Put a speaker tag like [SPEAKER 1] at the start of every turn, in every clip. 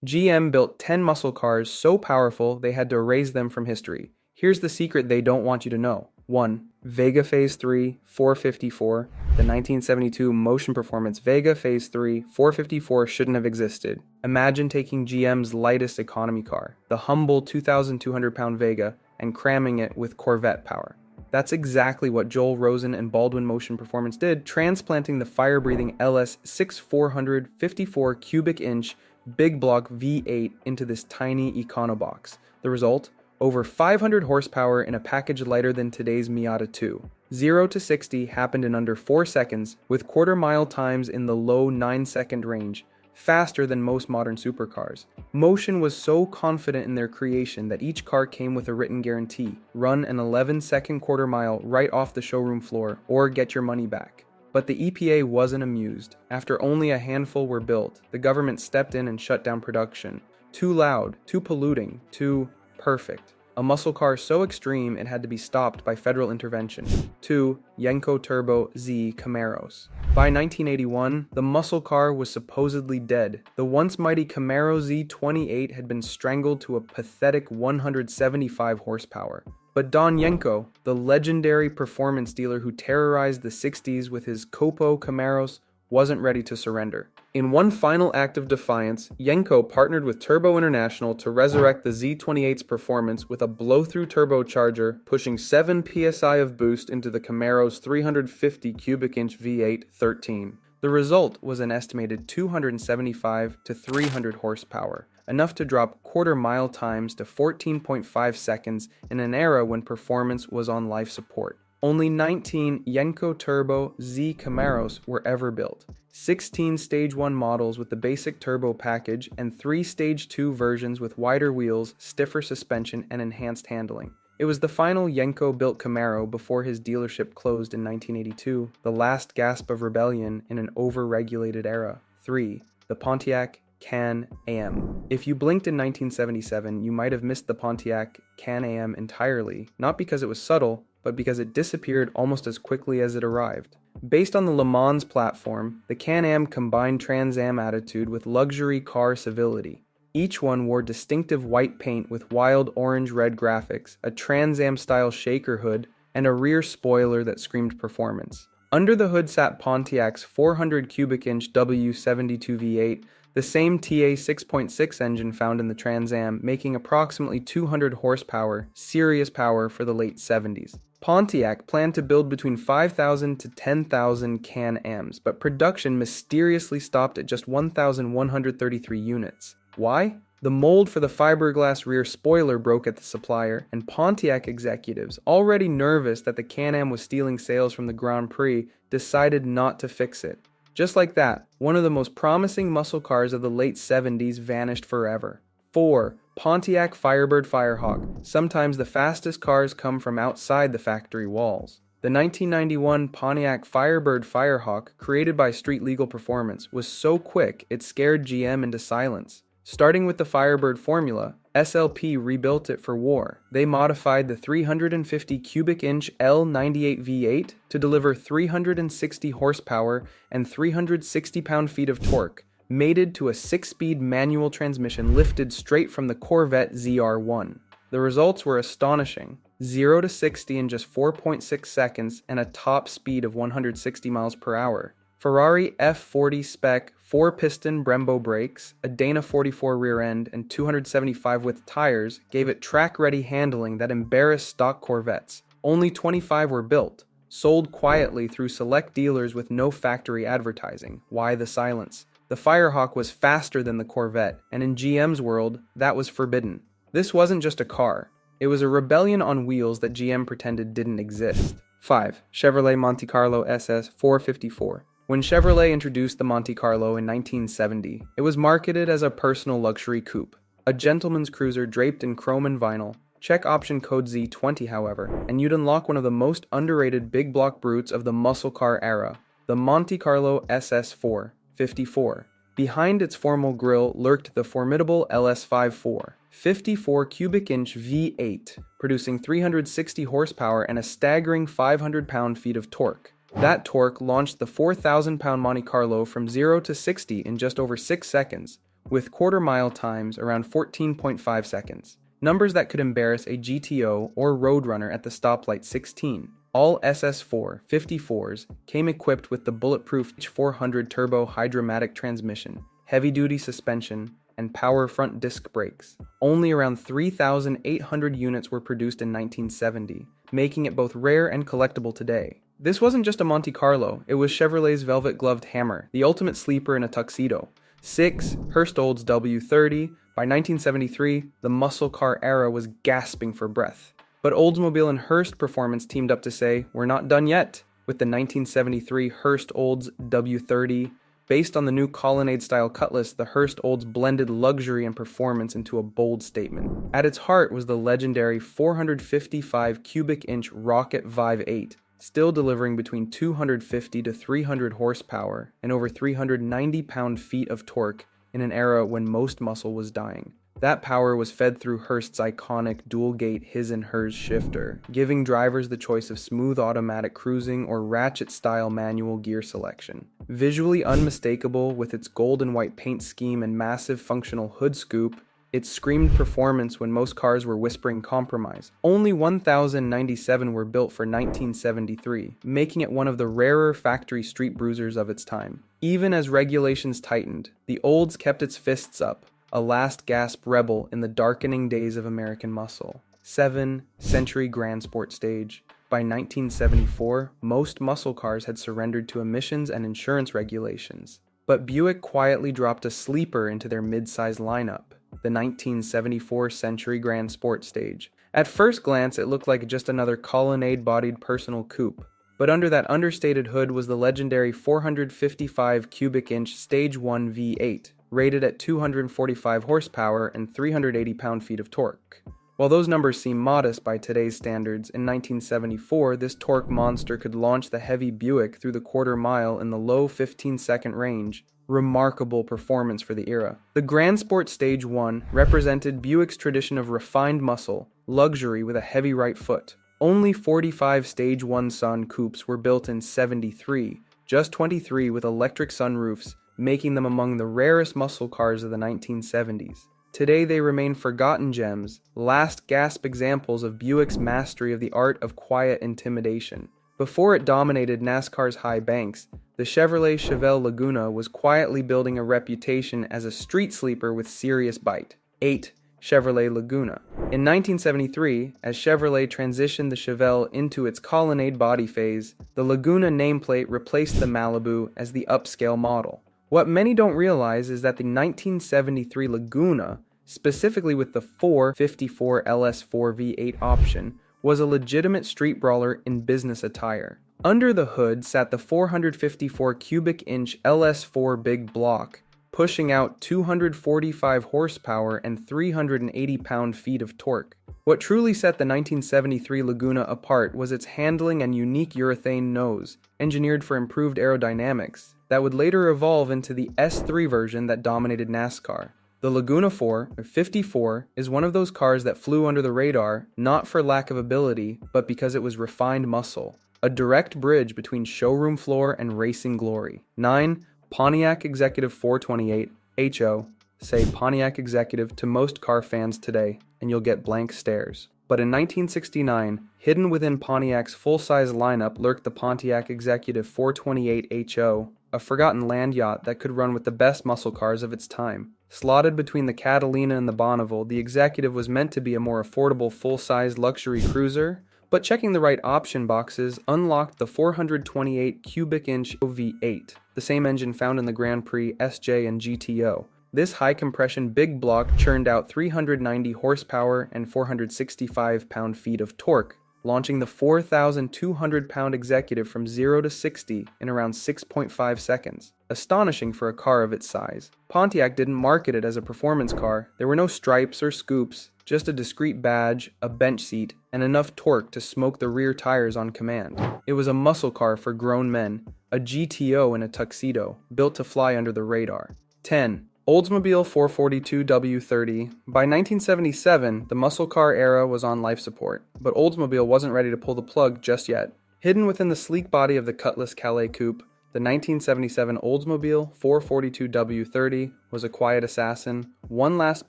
[SPEAKER 1] GM built 10 muscle cars so powerful they had to erase them from history. Here's the secret they don't want you to know. 1. Vega Phase 3 454. The 1972 motion performance Vega Phase 3 454 shouldn't have existed. Imagine taking GM's lightest economy car, the humble 2,200-pound Vega, and cramming it with Corvette power. That's exactly what Joel Rosen and Baldwin Motion Performance did, transplanting the fire-breathing LS 6454 cubic inch big block V8 into this tiny Econobox. The result? Over 500 horsepower in a package lighter than today's Miata 2. 0 to 60 happened in under 4 seconds, with quarter-mile times in the low 9-second range, faster than most modern supercars. Motion was so confident in their creation that each car came with a written guarantee: run an 11-second quarter-mile right off the showroom floor, or get your money back. But the EPA wasn't amused. After only a handful were built, the government stepped in and shut down production. Too loud, too polluting, too perfect. A muscle car so extreme it had to be stopped by federal intervention. 2. Yenko Turbo Z Camaros. By 1981, the muscle car was supposedly dead. The once mighty Camaro Z28 had been strangled to a pathetic 175 horsepower. But Don Yenko, the legendary performance dealer who terrorized the 60s with his Copo Camaros, wasn't ready to surrender. In one final act of defiance, Yenko partnered with Turbo International to resurrect the Z28's performance with a blow-through turbocharger, pushing 7 psi of boost into the Camaro's 350 cubic inch V8 13. The result was an estimated 275 to 300 horsepower, enough to drop quarter-mile times to 14.5 seconds in an era when performance was on life support. Only 19 Yenko Turbo Z Camaros were ever built, 16 Stage 1 models with the basic turbo package, and 3 Stage 2 versions with wider wheels, stiffer suspension, and enhanced handling. It was the final Yenko-built Camaro before his dealership closed in 1982, the last gasp of rebellion in an over-regulated era. 3. The Pontiac Can-Am. If you blinked in 1977, you might have missed the Pontiac Can-Am entirely, not because it was subtle, but because it disappeared almost as quickly as it arrived. Based on the Le Mans platform, the Can-Am combined Trans Am attitude with luxury car civility. Each one wore distinctive white paint with wild orange-red graphics, a Trans Am-style shaker hood, and a rear spoiler that screamed performance. Under the hood sat Pontiac's 400 cubic inch W72 V8, the same TA 6.6 engine found in the Trans Am, making approximately 200 horsepower, serious power for the late 70s. Pontiac planned to build between 5,000 to 10,000 Can-Ams, but production mysteriously stopped at just 1,133 units. Why? The mold for the fiberglass rear spoiler broke at the supplier, and Pontiac executives, already nervous that the Can-Am was stealing sales from the Grand Prix, decided not to fix it. Just like that, one of the most promising muscle cars of the late 70s vanished forever. 4. Pontiac Firebird Firehawk. Sometimes the fastest cars come from outside the factory walls. The 1991 Pontiac Firebird Firehawk, created by Street Legal Performance, was so quick it scared GM into silence. Starting with the Firebird formula, SLP rebuilt it for war. They modified the 350 cubic inch L98 V8 to deliver 360 horsepower and 360 pound-feet of torque, mated to a 6-speed manual transmission lifted straight from the Corvette ZR1. The results were astonishing: 0 to 60 in just 4.6 seconds and a top speed of 160 miles per hour. Ferrari F40 spec 4-piston Brembo brakes, a Dana 44 rear end, and 275 width tires gave it track-ready handling that embarrassed stock Corvettes. Only 25 were built, sold quietly through select dealers with no factory advertising. Why the silence? The Firehawk was faster than the Corvette, and in GM's world, that was forbidden. This wasn't just a car. It was a rebellion on wheels that GM pretended didn't exist. 5. Chevrolet Monte Carlo SS 454. When Chevrolet introduced the Monte Carlo in 1970, it was marketed as a personal luxury coupe, a gentleman's cruiser draped in chrome and vinyl. Check option code Z20, however, and you'd unlock one of the most underrated big block brutes of the muscle car era, the Monte Carlo SS 454. Behind its formal grille lurked the formidable LS54, 54 cubic inch V8, producing 360 horsepower and a staggering 500 pound-feet of torque. That torque launched the 4,000-pound Monte Carlo from 0 to 60 in just over 6 seconds, with quarter-mile times around 14.5 seconds. Numbers that could embarrass a GTO or Roadrunner at the stoplight 16. All SS4 54s came equipped with the bulletproof H400 turbo hydromatic transmission, heavy-duty suspension, and power front disc brakes. Only around 3,800 units were produced in 1970, making it both rare and collectible today. This wasn't just a Monte Carlo, it was Chevrolet's velvet-gloved hammer, the ultimate sleeper in a tuxedo. 6. Hurst Olds W30. By 1973, the muscle car era was gasping for breath. But Oldsmobile and Hurst Performance teamed up to say, "We're not done yet," with the 1973 Hurst Olds W30. Based on the new Colonnade-style Cutlass, the Hurst Olds blended luxury and performance into a bold statement. At its heart was the legendary 455 cubic inch Rocket Vive 8, still delivering between 250 to 300 horsepower and over 390 pound-feet of torque in an era when most muscle was dying. That power was fed through Hurst's iconic dual-gate his and hers shifter, giving drivers the choice of smooth automatic cruising or ratchet-style manual gear selection. Visually unmistakable with its gold and white paint scheme and massive functional hood scoop, it screamed performance when most cars were whispering compromise. Only 1,097 were built for 1973, making it one of the rarer factory street bruisers of its time. Even as regulations tightened, the Olds kept its fists up, a last-gasp rebel in the darkening days of American muscle. 7. Century Grand Sport Stage. By 1974, most muscle cars had surrendered to emissions and insurance regulations. But Buick quietly dropped a sleeper into their mid-size lineup, the 1974 Century Grand Sport Stage. At first glance, it looked like just another Colonnade-bodied personal coupe. But under that understated hood was the legendary 455 cubic inch Stage 1 V8, rated at 245 horsepower and 380 pound-feet of torque. While those numbers seem modest by today's standards, in 1974 this torque monster could launch the heavy Buick through the quarter mile in the low 15-second range. Remarkable performance for the era. The Grand Sport Stage 1 represented Buick's tradition of refined muscle, luxury with a heavy right foot. Only 45 Stage 1 Sun coupes were built in 73, just 23 with electric sunroofs, making them among the rarest muscle cars of the 1970s. Today they remain forgotten gems, last-gasp examples of Buick's mastery of the art of quiet intimidation. Before it dominated NASCAR's high banks, the Chevrolet Chevelle Laguna was quietly building a reputation as a street sleeper with serious bite. 8. Chevrolet Laguna. In 1973, as Chevrolet transitioned the Chevelle into its Colonnade body phase, the Laguna nameplate replaced the Malibu as the upscale model. What many don't realize is that the 1973 Laguna, specifically with the 454 LS4 V8 option, was a legitimate street brawler in business attire. Under the hood sat the 454 cubic inch LS4 Big Block, pushing out 245 horsepower and 380 pound-feet of torque. What truly set the 1973 Laguna apart was its handling and unique urethane nose, engineered for improved aerodynamics, that would later evolve into the S3 version that dominated NASCAR. The Laguna 454 is one of those cars that flew under the radar, not for lack of ability, but because it was refined muscle, a direct bridge between showroom floor and racing glory. 9. Pontiac Executive 428 HO. Say Pontiac Executive to most car fans today, and you'll get blank stares. But in 1969, hidden within Pontiac's full-size lineup lurked the Pontiac Executive 428 HO, a forgotten land yacht that could run with the best muscle cars of its time. Slotted between the Catalina and the Bonneville, the Executive was meant to be a more affordable full-size luxury cruiser, but checking the right option boxes unlocked the 428 cubic inch V8, the same engine found in the Grand Prix SJ and GTO. This high-compression big block churned out 390 horsepower and 465 pound-feet of torque, launching the 4,200-pound Executive from 0 to 60 in around 6.5 seconds. Astonishing for a car of its size. Pontiac didn't market it as a performance car. There were no stripes or scoops, just a discreet badge, a bench seat, and enough torque to smoke the rear tires on command. It was a muscle car for grown men, a GTO in a tuxedo, built to fly under the radar. 10. Oldsmobile 442 W30. By 1977, the muscle car era was on life support, but Oldsmobile wasn't ready to pull the plug just yet. Hidden within the sleek body of the Cutlass Calais Coupe, The 1977 Oldsmobile 442W30 was a quiet assassin, one last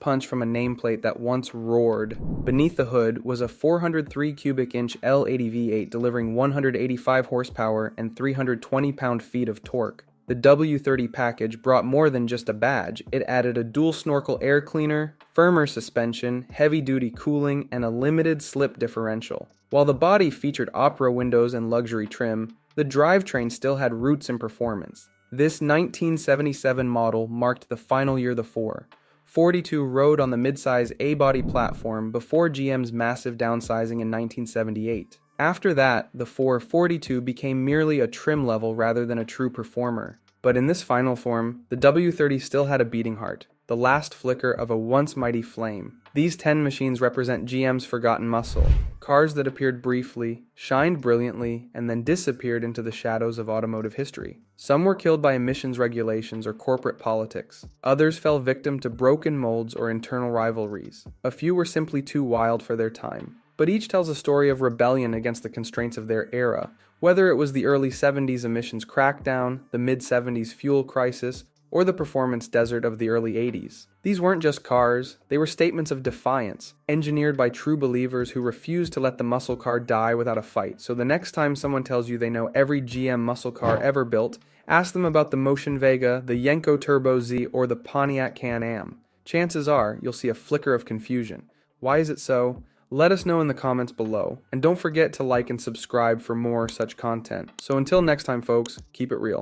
[SPEAKER 1] punch from a nameplate that once roared. Beneath the hood was a 403 cubic inch L80 V8 delivering 185 horsepower and 320 pound-feet of torque. The W30 package brought more than just a badge. It added a dual snorkel air cleaner, firmer suspension, heavy-duty cooling, and a limited slip differential. While the body featured opera windows and luxury trim, the drivetrain still had roots in performance. This 1977 model marked the final year the 442 rode on the midsize A-body platform before GM's massive downsizing in 1978. After that, the 442 became merely a trim level rather than a true performer. But in this final form, the W30 still had a beating heart, the last flicker of a once mighty flame. These 10 machines represent GM's forgotten muscle, cars that appeared briefly, shined brilliantly, and then disappeared into the shadows of automotive history. Some were killed by emissions regulations or corporate politics. Others fell victim to broken molds or internal rivalries. A few were simply too wild for their time. But each tells a story of rebellion against the constraints of their era, whether it was the early 70s emissions crackdown, the mid-70s fuel crisis, or the performance desert of the early 80s. These weren't just cars, they were statements of defiance, engineered by true believers who refused to let the muscle car die without a fight. So the next time someone tells you they know every GM muscle car ever built, ask them about the Motion Vega, the Yenko Turbo Z, or the Pontiac Can-Am. Chances are, you'll see a flicker of confusion. Why is it so? Let us know in the comments below, and don't forget to like and subscribe for more such content. So until next time folks, keep it real.